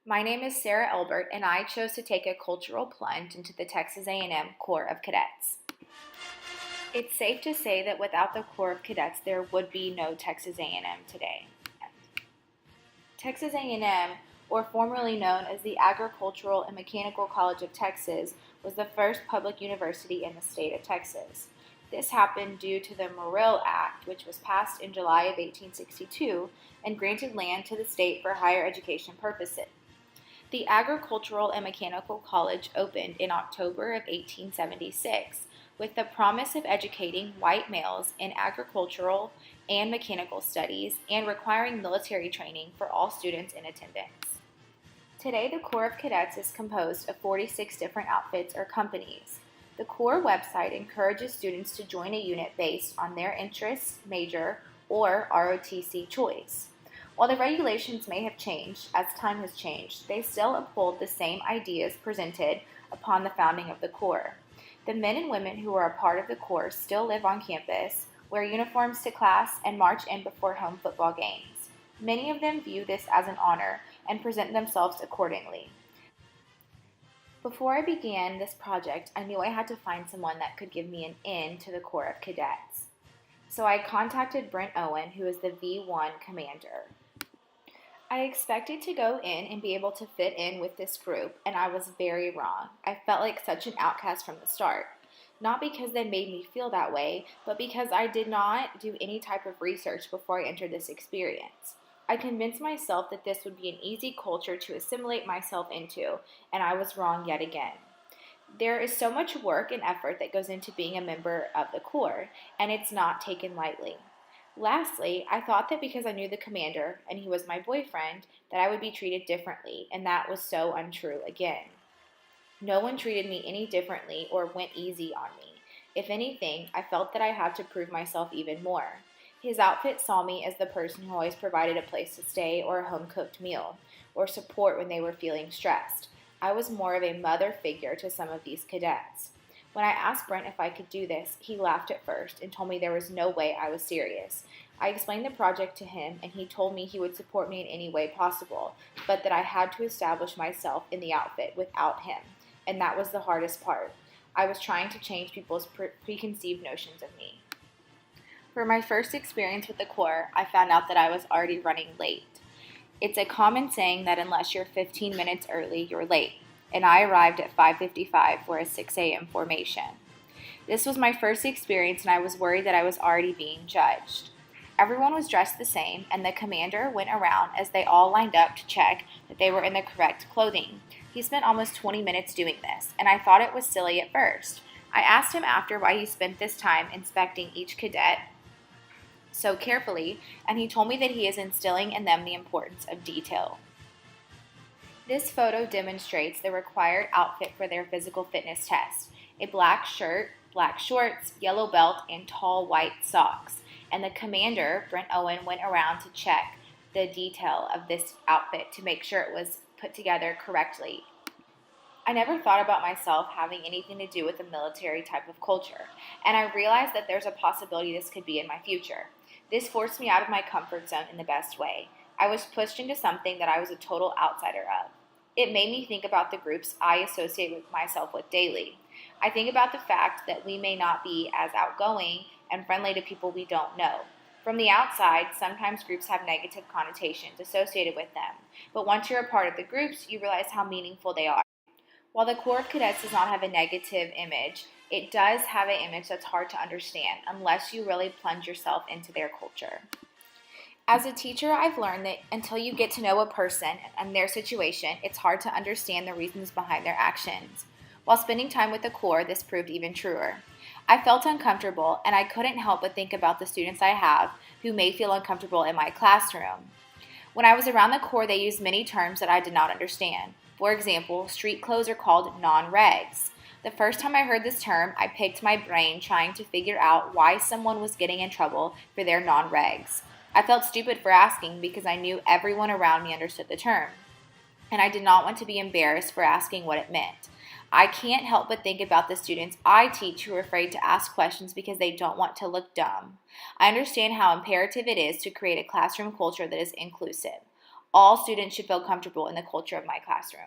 My name is Sarah Elbert, and I chose to take a cultural plunge into the Texas A&M Corps of Cadets. It's safe to say that without the Corps of Cadets, there would be no Texas A&M today. Texas A&M, or formerly known as the Agricultural and Mechanical College of Texas, was the first public university in the state of Texas. This happened due to the Morrill Act, which was passed in July of 1862 and granted land to the state for higher education purposes. The Agricultural and Mechanical College opened in October of 1876 with the promise of educating white males in agricultural and mechanical studies and requiring military training for all students in attendance. Today, the Corps of Cadets is composed of 46 different outfits or companies. The Corps website encourages students to join a unit based on their interests, major, or ROTC choice. While the regulations may have changed as time has changed, they still uphold the same ideas presented upon the founding of the Corps. The men and women who are a part of the Corps still live on campus, wear uniforms to class, and march in before home football games. Many of them view this as an honor and present themselves accordingly. Before I began this project, I knew I had to find someone that could give me an in to the Corps of Cadets. So I contacted Brent Owen, who is the V1 commander. I expected to go in and be able to fit in with this group, and I was very wrong. I felt like such an outcast from the start. Not because they made me feel that way, but because I did not do any type of research before I entered this experience. I convinced myself that this would be an easy culture to assimilate myself into, and I was wrong yet again. There is so much work and effort that goes into being a member of the Corps, and it's not taken lightly. Lastly, I thought that because I knew the commander and he was my boyfriend, that I would be treated differently, and that was so untrue again. No one treated me any differently or went easy on me. If anything, I felt that I had to prove myself even more. His outfit saw me as the person who always provided a place to stay or a home-cooked meal, or support when they were feeling stressed. I was more of a mother figure to some of these cadets. When I asked Brent if I could do this, he laughed at first and told me there was no way I was serious. I explained the project to him, and he told me he would support me in any way possible, but that I had to establish myself in the outfit without him, and that was the hardest part. I was trying to change people's preconceived notions of me. For my first experience with the Corps, I found out that I was already running late. It's a common saying that unless you're 15 minutes early, you're late, and I arrived at 5:55 for a 6 a.m. formation. This was my first experience, and I was worried that I was already being judged. Everyone was dressed the same, and the commander went around as they all lined up to check that they were in the correct clothing. He spent almost 20 minutes doing this, and I thought it was silly at first. I asked him after why he spent this time inspecting each cadet so carefully, and he told me that he is instilling in them the importance of detail. This photo demonstrates the required outfit for their physical fitness test: a black shirt, black shorts, yellow belt, and tall white socks. And the commander, Brent Owen, went around to check the detail of this outfit to make sure it was put together correctly. I never thought about myself having anything to do with a military type of culture, and I realized that there's a possibility this could be in my future. This forced me out of my comfort zone in the best way. I was pushed into something that I was a total outsider of. It made me think about the groups I associate with myself with daily. I think about the fact that we may not be as outgoing and friendly to people we don't know. From the outside, sometimes groups have negative connotations associated with them, but once you're a part of the groups, you realize how meaningful they are. While the Corps of Cadets does not have a negative image, it does have an image that's hard to understand unless you really plunge yourself into their culture. As a teacher, I've learned that until you get to know a person and their situation, it's hard to understand the reasons behind their actions. While spending time with the Corps, this proved even truer. I felt uncomfortable, and I couldn't help but think about the students I have who may feel uncomfortable in my classroom. When I was around the Corps, they used many terms that I did not understand. For example, street clothes are called non-regs. The first time I heard this term, I picked my brain trying to figure out why someone was getting in trouble for their non-regs. I felt stupid for asking because I knew everyone around me understood the term, and I did not want to be embarrassed for asking what it meant. I can't help but think about the students I teach who are afraid to ask questions because they don't want to look dumb. I understand how imperative it is to create a classroom culture that is inclusive. All students should feel comfortable in the culture of my classroom.